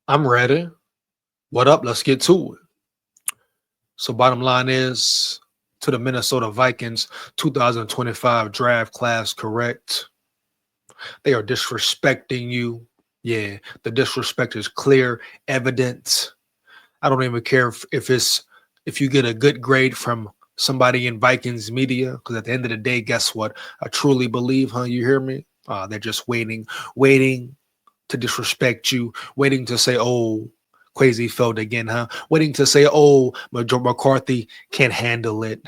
I'm ready. What up? Let's get to it. So, bottom line is to the Minnesota Vikings 2025 draft class, correct? They are disrespecting you. Yeah, the disrespect is clear, evident. I don't even care if you get a good grade from somebody in Vikings media, because at the end of the day, guess what? I truly believe, you hear me? They're just waiting to disrespect you, waiting to say, oh, Quasi failed again, waiting to say, oh, McCarthy can't handle it.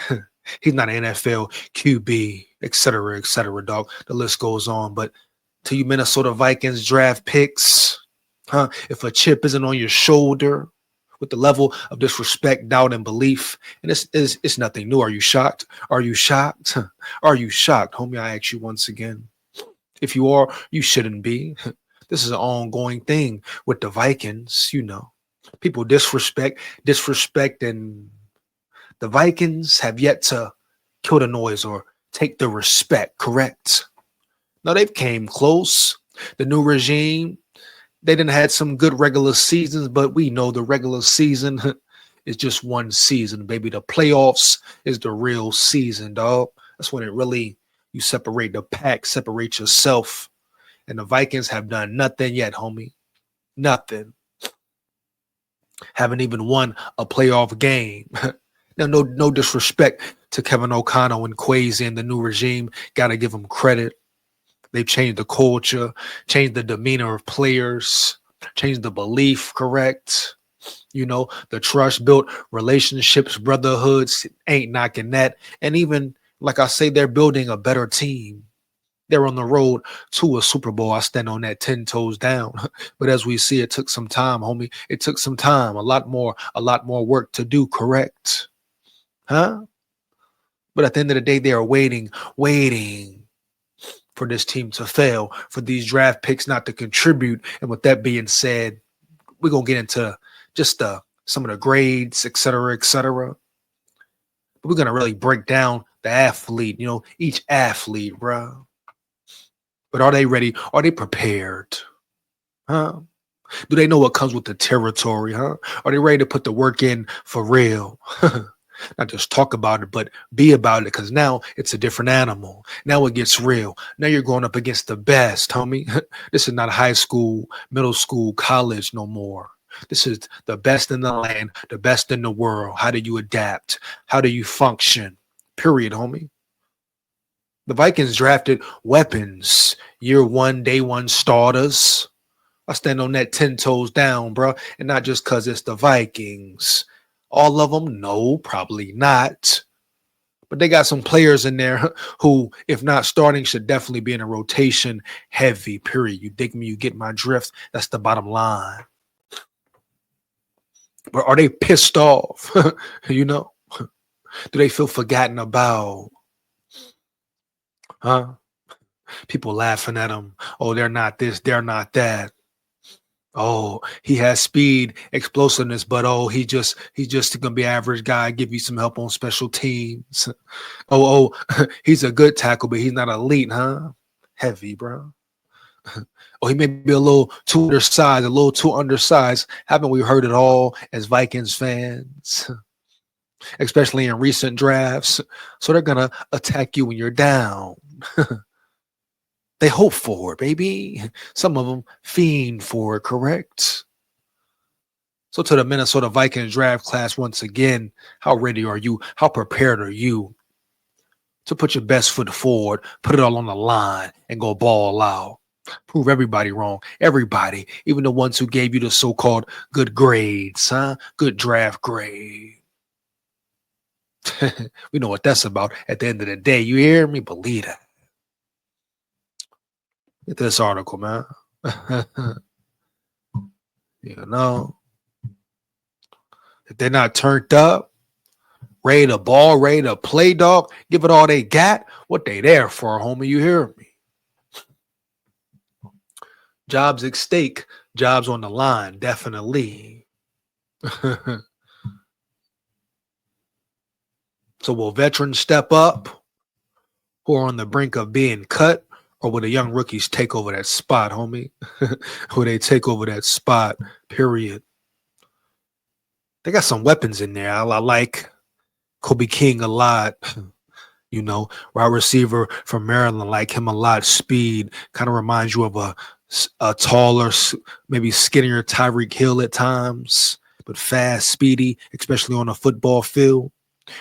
He's not an NFL QB, et cetera, dog. The list goes on. But to you Minnesota Vikings draft picks, if a chip isn't on your shoulder with the level of disrespect, doubt, and belief, and it's nothing new. Are you shocked? Are you shocked? Are you shocked? Homie, I ask you once again. If you are, you shouldn't be. This is an ongoing thing with the Vikings, People disrespect, and the Vikings have yet to kill the noise or take the respect, correct? Now, they've came close. The new regime, they didn't had some good regular seasons, but we know the regular season is just one season, baby. The playoffs is the real season, dog. That's when you separate the pack, separate yourself. And the Vikings have done nothing yet, homie. Nothing. Haven't even won a playoff game. Now, no disrespect to Kevin O'Connell and Quasi and the new regime. Got to give them credit. They've changed the culture, changed the demeanor of players, changed the belief, correct? The trust built, relationships, brotherhoods, ain't knocking that. And even, like I say, they're building a better team. They're on the road to a Super Bowl. I stand on that 10 toes down. But as we see, it took some time, homie. It took some time, a lot more work to do, correct? But at the end of the day, they are waiting for this team to fail, for these draft picks not to contribute. And with that being said, we're going to get into just some of the grades, et cetera, et cetera. But we're going to really break down the athlete, each athlete, bro. But are they ready? Are they prepared? Do they know what comes with the territory? Are they ready to put the work in for real? Not just talk about it, but be about it, because now it's a different animal. Now it gets real. Now you're going up against the best, homie. This is not high school, middle school, college no more. This is the best in the land, the best in the world. How do you adapt? How do you function? Period, homie. The Vikings drafted weapons, year one, day one starters. I stand on that 10 toes down, bro. And not just because it's the Vikings. All of them? No, probably not. But they got some players in there who, if not starting, should definitely be in a rotation heavy, period. You dig me? You get my drift? That's the bottom line. But are they pissed off? Do they feel forgotten about? People laughing at them. Oh, they're not this, they're not that. Oh, he has speed, explosiveness, but he's just gonna be an average guy, give you some help on special teams. Oh, he's a good tackle, but he's not elite, Heavy, bro. Oh, he may be a little too undersized. Haven't we heard it all as Vikings fans? Especially in recent drafts. So they're gonna attack you when you're down. They hope for it, baby. Some of them fiend for it, correct? So to the Minnesota Vikings draft class, once again, how ready are you? How prepared are you to put your best foot forward, put it all on the line, and go ball out? Prove everybody wrong. Everybody, even the ones who gave you the so-called good grades, good draft grade. We know what that's about at the end of the day. You hear me? Believe that. Get this article, man. If they're not turned up, ready to ball, ready to play, dog, give it all they got, what they there for, homie? You hear me? Jobs at stake, jobs on the line, definitely. So will veterans step up who are on the brink of being cut, Or will the young rookies take over that spot, homie? Will they take over that spot, period? They got some weapons in there. I like Kobe King a lot. You know, wide receiver from Maryland, like him a lot. Speed kind of reminds you of a taller, maybe skinnier Tyreek Hill at times, but fast, speedy, especially on a football field.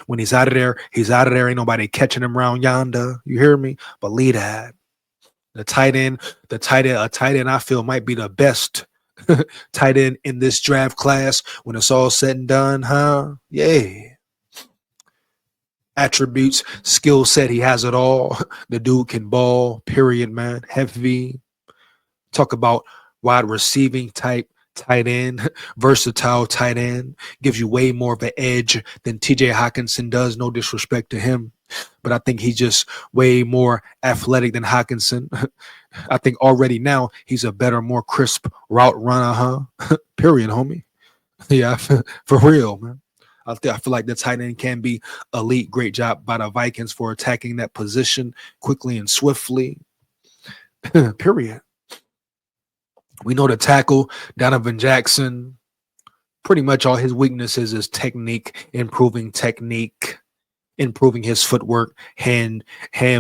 When he's out of there, he's out of there. Ain't nobody catching him around yonder. You hear me? Believe that. A tight end, I feel might be the best tight end in this draft class when it's all said and done, huh? Yeah. Attributes, skill set, he has it all. The dude can ball, period, man. Heavy. Talk about wide receiving type tight end, versatile tight end, gives you way more of an edge than TJ Hawkinson does. No disrespect to him, but I think he's just way more athletic than Hawkinson. I think already now he's a better, more crisp route runner, huh? Period, homie. Yeah, for real, man. I feel like the tight end can be elite. Great job by the Vikings for attacking that position quickly and swiftly. Period. We know the tackle, Donovan Jackson, pretty much all his weaknesses is technique, improving his footwork, hand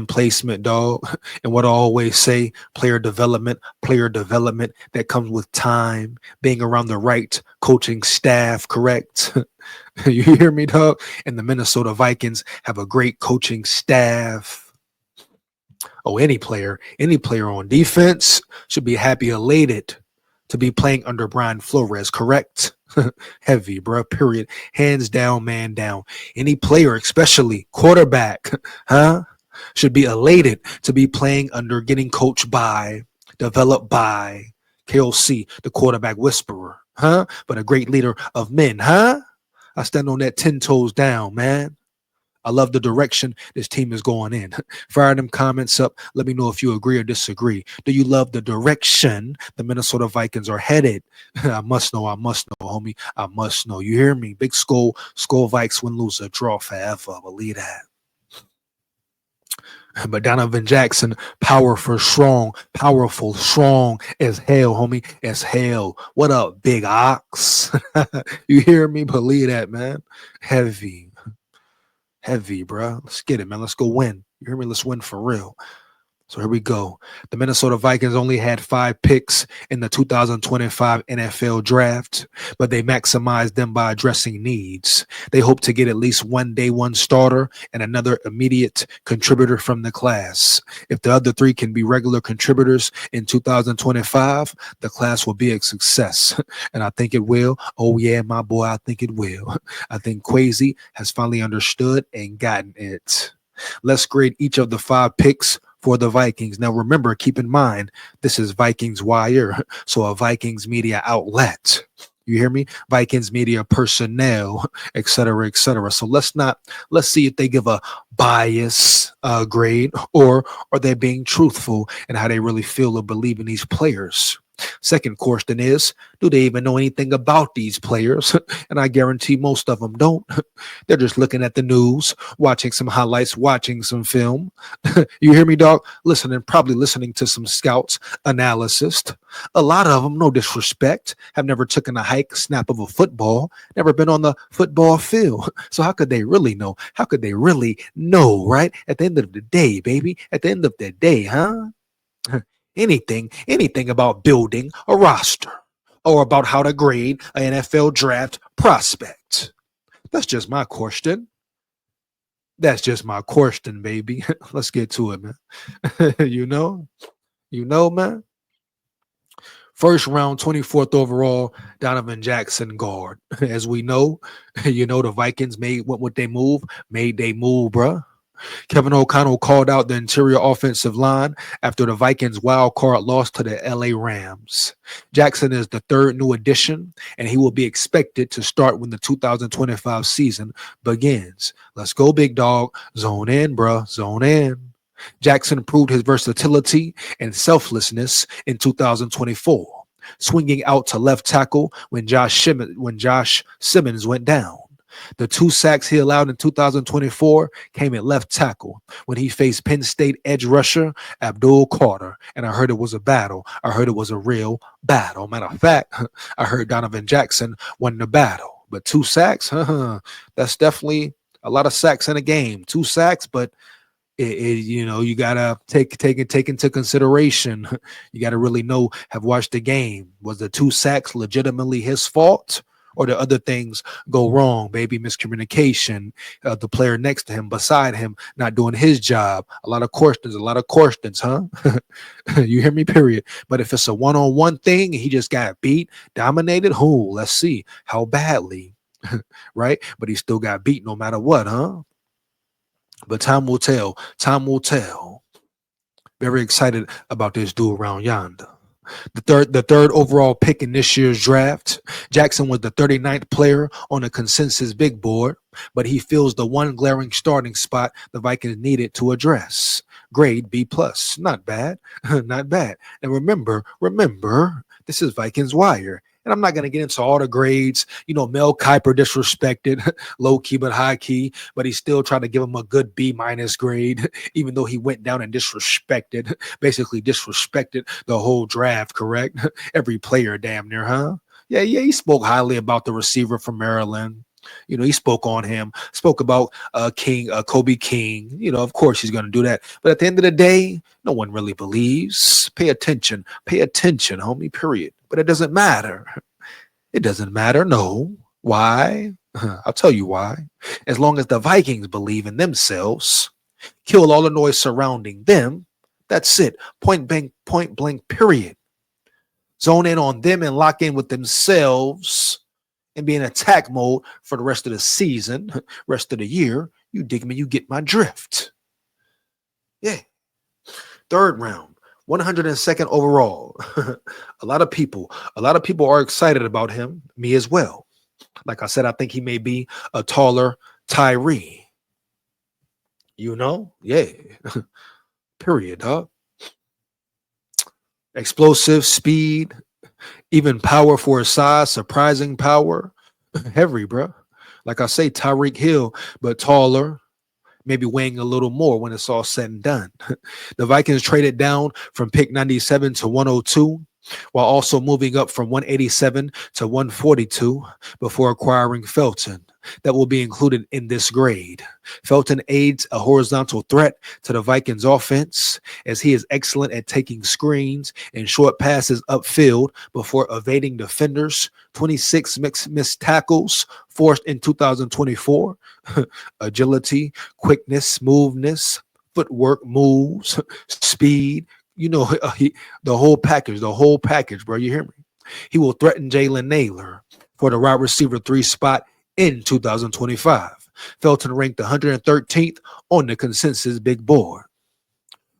placement, dog. And what I always say, player development that comes with time, being around the right coaching staff, correct? You hear me, dog? And the Minnesota Vikings have a great coaching staff. Oh, any player on defense should be happy, elated to be playing under Brian Flores, correct? Heavy, bro, period. Hands down, man down. Any player, especially quarterback, huh, should be elated to be playing under, getting coached by, developed by KOC, the quarterback whisperer, huh? But a great leader of men, huh? I stand on that 10 toes down, man. I love the direction this team is going in. Fire them comments up. Let me know if you agree or disagree. Do you love the direction the Minnesota Vikings are headed? I must know, homie. I must know. You hear me? Big SKOL Vikes win, lose, or draw forever. Believe that. But Donovan Jackson, powerful, strong as hell, homie, as hell. What up, big ox? You hear me? Believe that, man. Heavy, bro. Let's get it, man. Let's go win. You hear me? Let's win for real. So here we go. The Minnesota Vikings only had 5 picks in the 2025 NFL draft, but they maximized them by addressing needs. They hope to get at least one day one starter and another immediate contributor from the class. If the other 3 can be regular contributors in 2025, the class will be a success. And I think it will. Oh, yeah, my boy, I think it will. I think Quasi has finally understood and gotten it. Let's grade each of the 5 picks for the Vikings. Now, remember, keep in mind, this is Vikings Wire, so a Vikings media outlet. You hear me? Vikings media personnel, et cetera, et cetera. So let's see if they give a bias grade or are they being truthful and how they really feel or believe in these players. Second question is, do they even know anything about these players? And I guarantee most of them don't. They're just looking at the news, watching some highlights, watching some film. You hear me, dog? Probably listening to some scouts analysis. A lot of them, no disrespect, have never taken a hike, snap of a football, never been on the football field. So how could they really know? How could they really know, right? At the end of the day, baby, at the end of the day, huh? Anything about building a roster or about how to grade an NFL draft prospect. That's just my question. That's just my question, baby. Let's get to it, man. You know, man. First round, 24th overall, Donovan Jackson, guard. As we know, the Vikings made what they move, bruh. Kevin O'Connell called out the interior offensive line after the Vikings wild card loss to the LA Rams. Jackson is the 3rd new addition, and he will be expected to start when the 2025 season begins. Let's go, big dog. Zone in, bruh. Zone in. Jackson proved his versatility and selflessness in 2024, swinging out to left tackle when Josh Simmons went down. The 2 sacks he allowed in 2024 came at left tackle when he faced Penn State edge rusher Abdul Carter. And I heard it was a battle. I heard it was a real battle. Matter of fact, I heard Donovan Jackson won the battle. But 2 sacks, that's definitely a lot of sacks in a game. 2 sacks, but you gotta take into consideration. You gotta really have watched the game. Was the 2 sacks legitimately his fault, or did other things go wrong? Maybe miscommunication, the player next to him, beside him, not doing his job. A lot of questions, huh? You hear me? Period. But if it's a one-on-one thing, he just got beat, dominated. Let's see how badly, right? But he still got beat no matter what, huh? But time will tell. Time will tell. Very excited about this dude around yonder. The third overall pick in this year's draft. Jackson was the 39th player on the consensus big board, but he fills the one glaring starting spot the Vikings needed to address. Grade B+. Not bad. Not bad. And remember, this is Vikings Wire. And I'm not going to get into all the grades. Mel Kiper disrespected, low key but high key, but he still tried to give him a good B- grade, even though he went down and basically disrespected the whole draft, correct? Every player damn near, huh? Yeah, he spoke highly about the receiver from Maryland. He spoke on him, spoke about Kobe King. Of course he's going to do that. But at the end of the day, no one really believes. Pay attention, homie, period. But it doesn't matter. It doesn't matter, no. Why? I'll tell you why. As long as the Vikings believe in themselves, kill all the noise surrounding them, that's it. Point blank, period. Zone in on them and lock in with themselves and be in attack mode for the rest of the season, rest of the year. You dig me? You get my drift. Yeah. 3rd round, 102nd overall. A lot of people are excited about him. Me as well. Like I said, I think he may be a taller Tyree. Yeah. Period, huh? Explosive speed, even power for his size, surprising power. Heavy, bro. Like I say, Tyreek Hill, but taller, maybe weighing a little more when it's all said and done. The Vikings traded down from pick 97 to 102, while also moving up from 187 to 142 before acquiring Felton. That will be included in this grade. Felton aids a horizontal threat to the Vikings offense, as he is excellent at taking screens and short passes upfield before evading defenders. 26 missed tackles forced in 2024. Agility, quickness, smoothness, footwork, moves, speed. The whole package, bro. You hear me? He will threaten Jalen Naylor for the wide receiver 3 spot in 2025. Felton ranked 113th on the consensus big board.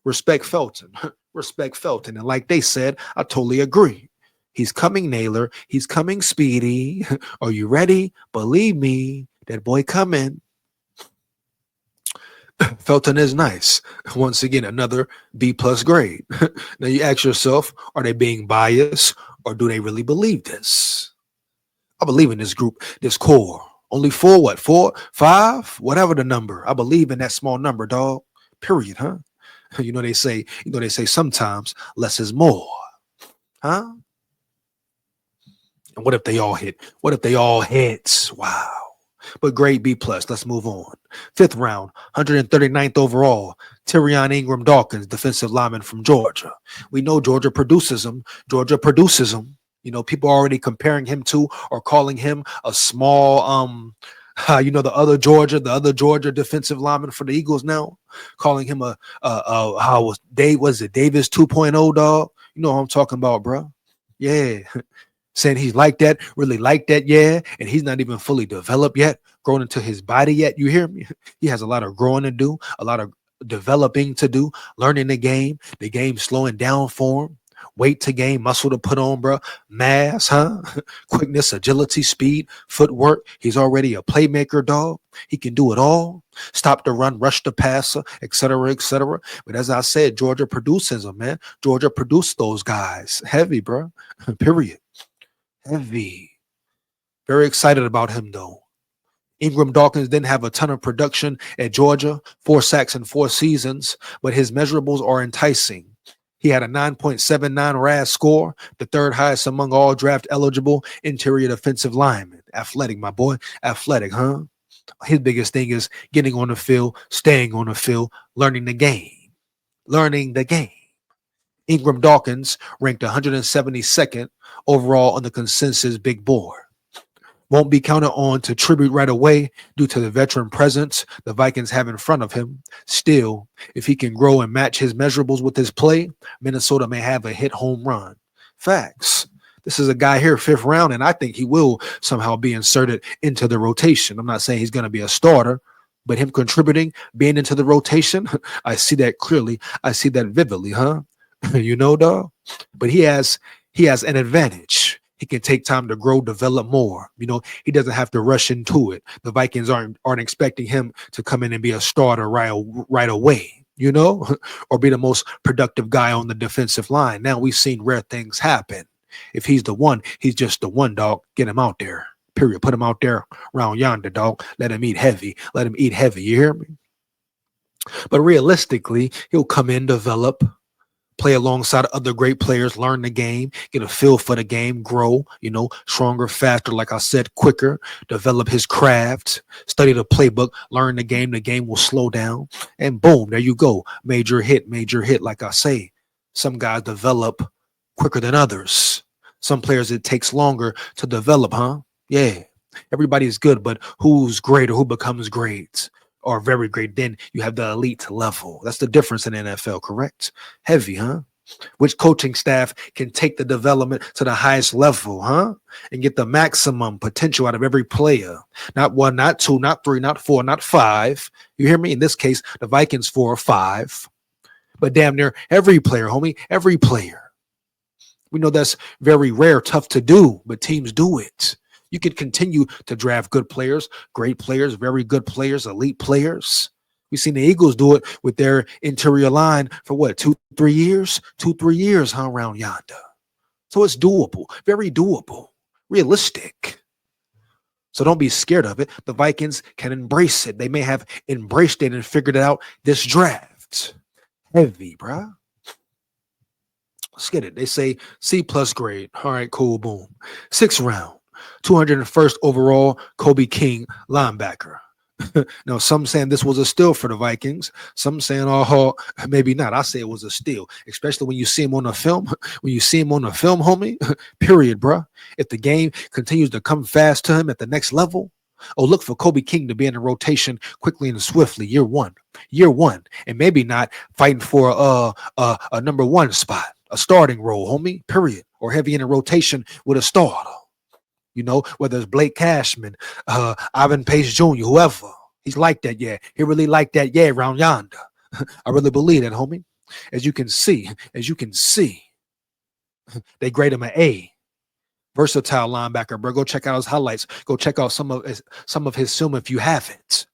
Respect Felton. Respect Felton. And like they said, I totally agree. He's coming, Naylor. He's coming, Speedy. Are you ready? Believe me, that boy coming. Felton is nice. Once again, another B+ grade. Now you ask yourself, are they being biased, or do they really believe this? I believe in this group, this core. Only 4, 5, whatever the number. I believe in that small number, dog. Period, huh? They say sometimes less is more. Huh? And what if they all hit? What if they all hit? Wow. But grade B+. Let's move on. 5th round, 139th overall. Tyrion Ingram Dawkins, defensive lineman from Georgia. We know Georgia produces him. People are already comparing him to or calling him a small, the other Georgia defensive lineman for the Eagles now, calling him was it Davis 2.0, dog? You know what I'm talking about, bro? Yeah. Saying he's like that, really like that, yeah, and he's not even fully developed yet, grown into his body yet. You hear me? He has a lot of growing to do, a lot of developing to do, learning the game slowing down for him. Weight to gain, muscle to put on, bro. Mass, huh? Quickness, agility, speed, footwork. He's already a playmaker, dog. He can do it all. Stop the run, rush the passer, etc., etc. But as I said, Georgia produces them, man. Georgia produced those guys. Heavy, bro. Period. Heavy. Very excited about him, though. Ingram Dawkins didn't have a ton of production at Georgia, 4 sacks in 4 seasons, but his measurables are enticing. He had a 9.79 RAS score, the 3rd highest among all draft eligible interior defensive linemen. Athletic, my boy. Athletic, huh? His biggest thing is getting on the field, staying on the field, learning the game. Learning the game. Ingram Dawkins ranked 172nd overall on the consensus big board. Won't be counted on to tribute right away due to the veteran presence the Vikings have in front of him. Still, if he can grow and match his measurables with his play, Minnesota may have a hit home run. Facts. This is a guy here, 5th round, and I think he will somehow be inserted into the rotation. I'm not saying he's going to be a starter, but him contributing, being into the rotation, I see that clearly. I see that vividly, huh? You know, dog? But he has an advantage. He can take time to grow, develop more. You know, he doesn't have to rush into it. The Vikings aren't expecting him to come in and be a starter right away, you know, or be the most productive guy on the defensive line. Now we've seen rare things happen. If he's the one, he's just the one, dog. Get him out there. Period. Put him out there around yonder, dog. Let him eat heavy. Let him eat heavy. You hear me? But realistically, he'll come in, develop, play alongside other great players, learn the game, get a feel for the game, grow, you know, stronger, faster, like I said, quicker, develop his craft, study the playbook, learn the game will slow down, and boom, there you go. Major hit, like I say. Some guys develop quicker than others. Some players, it takes longer to develop, huh? Yeah. Everybody's good, but who's great or who becomes great? Or very great, then you have the elite level. That's the difference in the NFL, correct? Heavy, huh? Which coaching staff can take the development to the highest level, huh? And get the maximum potential out of every player. Not 1, not 2, not 3, not 4, not 5. You hear me? In this case, the Vikings 4 or 5. But damn near every player, homie, every player. We know that's very rare, tough to do, but teams do it. You can continue to draft good players, great players, very good players, elite players. We've seen the Eagles do it with their interior line for what, 2-3 years? 2-3 years, huh, around yonder. So it's doable, very doable, realistic. So don't be scared of it. The Vikings can embrace it. They may have embraced it and figured it out this draft. Heavy, bruh. Let's get it. They say C+ grade. All right, cool, boom. 6th round. 201st overall, Kobe King, linebacker. Now, some saying this was a steal for the Vikings. Some saying, oh, maybe not. I say it was a steal, especially when you see him on the film. When you see him on the film, homie, period, bruh. If the game continues to come fast to him at the next level, look for Kobe King to be in the rotation quickly and swiftly. Year one, and maybe not fighting for a number 1 spot, a starting role, homie, period, or heavy in the rotation with a starter. You know, whether it's Blake Cashman, Ivan Pace Jr., whoever. He's like that, yeah. He really like that, yeah, around yonder. I really believe that, homie. As you can see, they grade him an A. Versatile linebacker, bro. Go check out his highlights. Go check out some of his film if you haven't.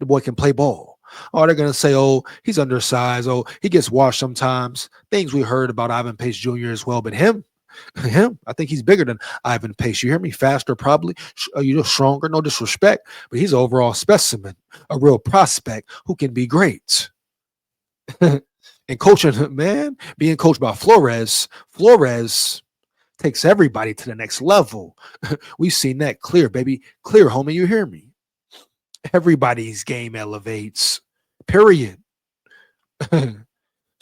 The boy can play ball. Oh, they're going to say, oh, he's undersized. Oh, he gets washed sometimes. Things we heard about Ivan Pace Jr. as well, but him, I think he's bigger than Ivan Pace. You hear me? Faster, probably. Stronger. No disrespect, but he's an overall specimen, a real prospect who can be great. And coaching, man, being coached by Flores takes everybody to the next level. We've seen that clear, baby. Clear, homie. You hear me? Everybody's game elevates. Period.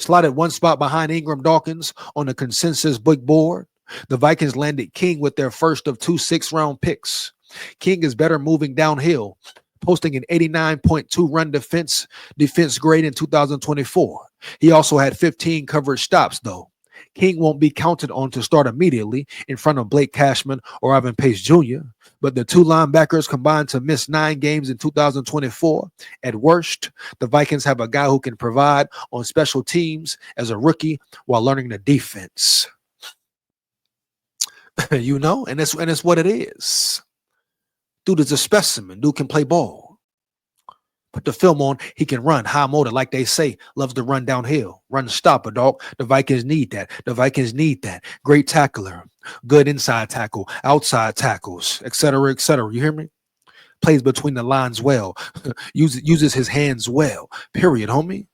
Slotted 1 spot behind Ingram Dawkins on the consensus big board. The Vikings landed King with their first of 2 6th-round picks. King is better moving downhill, posting an 89.2 run defense grade in 2024. He also had 15 coverage stops, though. King won't be counted on to start immediately in front of Blake Cashman or Ivan Pace Jr., but the 2 linebackers combined to miss 9 games in 2024. At worst, the Vikings have a guy who can provide on special teams as a rookie while learning the defense. You know, and it's what it is. Dude is a specimen. Dude can play ball. Put the film on, he can run, high motor, like they say, loves to run downhill, run stopper, dog. The Vikings need that. Great tackler, good inside tackle, outside tackles, etc., etc. You hear me? plays between the lines well, uses his hands well. Period, homie.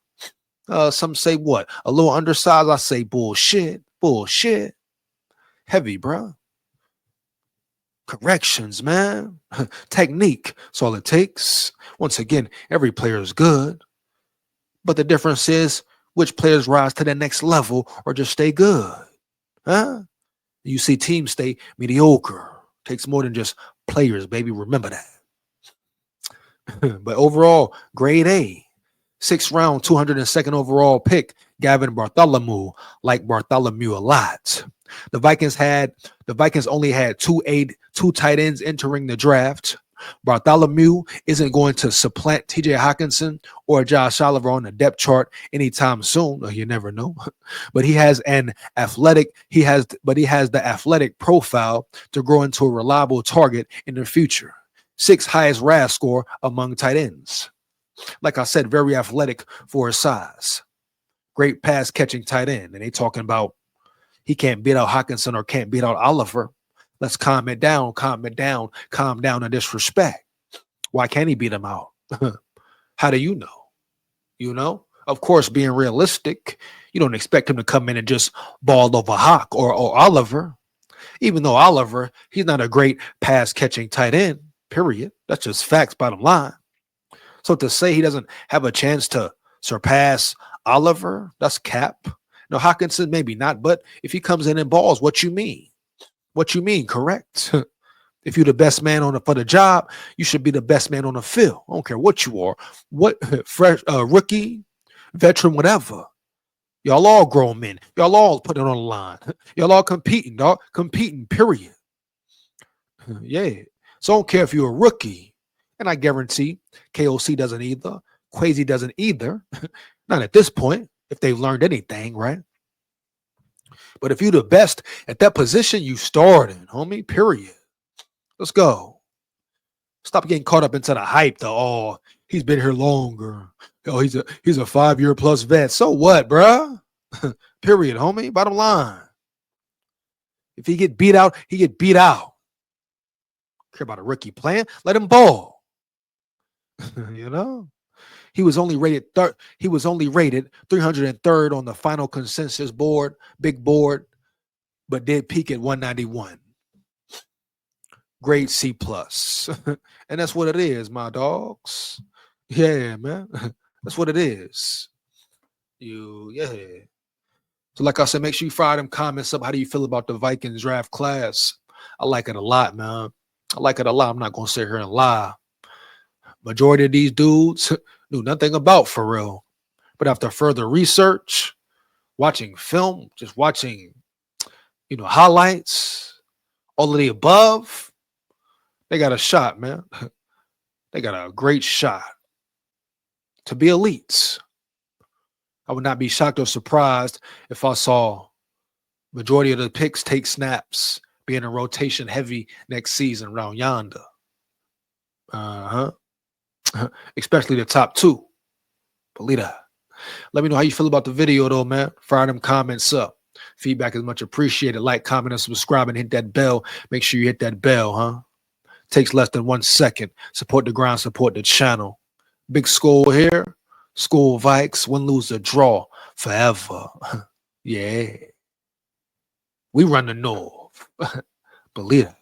Some say what? A little undersized. I say bullshit. Bullshit. Heavy, bro. Corrections, man. Technique. That's all it takes. Once again, every player is good. But the difference is which players rise to the next level or just stay good. Huh? You see teams stay mediocre. Takes more than just players, baby. Remember that. But overall, grade A. 6th round, 202nd overall pick, Gavin Bartholomew. Like Bartholomew a lot. The Vikings only had two tight ends entering the draft. Bartholomew isn't going to supplant TJ Hawkinson or Josh Oliver on the depth chart anytime soon. You never know. But he has the athletic profile to grow into a reliable target in the future. 6th highest RAS score among tight ends. Like I said, very athletic for his size. Great pass catching tight end. And they talking about he can't beat out Hawkinson or can't beat out Oliver. Let's calm down the disrespect. Why can't he beat him out? How do you know? You know? Of course, being realistic, you don't expect him to come in and just ball over Hawk or Oliver. Even though Oliver, he's not a great pass-catching tight end, period. That's just facts, bottom line. So to say he doesn't have a chance to surpass Oliver, that's cap. No, Hawkinson, maybe not, but if he comes in and balls, what you mean? What you mean, correct? If you're the best man for the job, you should be the best man on the field. I don't care what you are. What fresh rookie, veteran, whatever. Y'all all grown men. Y'all all put it on the line. Y'all all competing, dog. Competing, period. Yeah. So I don't care if you're a rookie. And I guarantee KOC doesn't either. Quasi doesn't either. Not at this point, if they've learned anything, right? But if you're the best at that position, you starting, homie, period. Let's go. Stop getting caught up into the hype, though. Oh, he's been here longer. Oh, he's a 5-year plus vet. So what, bruh? Period, homie. Bottom line. If he get beat out, he get beat out. Care about a rookie playing? Let him ball. You know? He was only rated 303rd on the final consensus board, big board, but did peak at 191. Grade C plus. And that's what it is, my dogs. Yeah, man. That's what it is. Yeah. So like I said, make sure you fire them comments up. How do you feel about the Vikings draft class? I like it a lot, man. I like it a lot. I'm not going to sit here and lie. Majority of these dudes knew nothing about for real. But after further research, watching film, just watching, highlights, all of the above, they got a shot, man. They got a great shot to be elites. I would not be shocked or surprised if I saw majority of the picks take snaps, being in rotation heavy next season around yonder. Especially the top 2. Believe that. Let me know how you feel about the video, though, man. Fire them comments up. Feedback is much appreciated. Like, comment, and subscribe, and hit that bell. Make sure you hit that bell, huh? Takes less than 1 second. Support the grind, support the channel. Big SKOL here. SKOL Vikes, win, lose, or draw forever. Yeah. We run the North. Believe that.